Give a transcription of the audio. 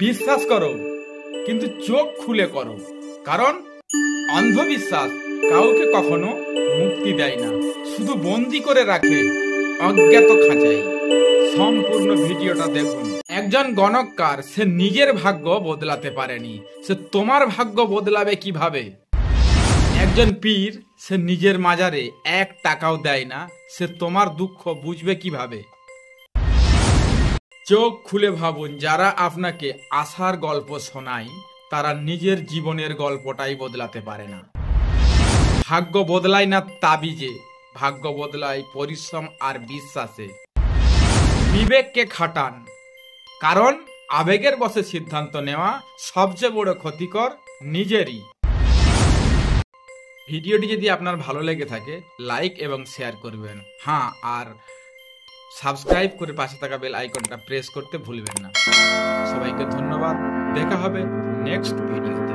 বিশ্বাস করো, কিন্তু চোখ খুলে করো, কারণ অন্ধবিশ্বাস কাউকে কখনো মুক্তি দেয় না, শুধু বন্দি করে রাখে অজ্ঞাত খাঁচায়। সম্পূর্ণ ভিডিওটা দেখুন। একজন গণককার, সে নিজের ভাগ্য বদলাতে পারেনি, সে তোমার ভাগ্য বদলাবে কিভাবে? একজন পীর, সে নিজের মাজারে 1 টাকাও দেয় না, সে তোমার দুঃখ বুঝবে কিভাবে? চোখ খুলে ভাবুন, যারা আপনাকে আশার গল্প শোনায় তারা নিজের জীবনের গল্পটাই বদলাতে পারে না। ভাগ্য বদলায় না তাবিজে, ভাগ্য বদলায় পরিশ্রম আর বিশ্বাসে। বিবেককে খাটান, কারণ আবেগের বশে সিদ্ধান্ত নেওয়া সবচেয়ে বড় ক্ষতিকর নিজেরই। ভিডিওটি যদি আপনার ভালো লেগে থাকে লাইক এবং শেয়ার করবেন। হ্যাঁ, আর সাবস্ক্রাইব করে পাশে থাকা বেল আইকনটা প্রেস করতে ভুলবেন না। সবাইকে ধন্যবাদ, দেখা হবে নেক্সট ভিডিও।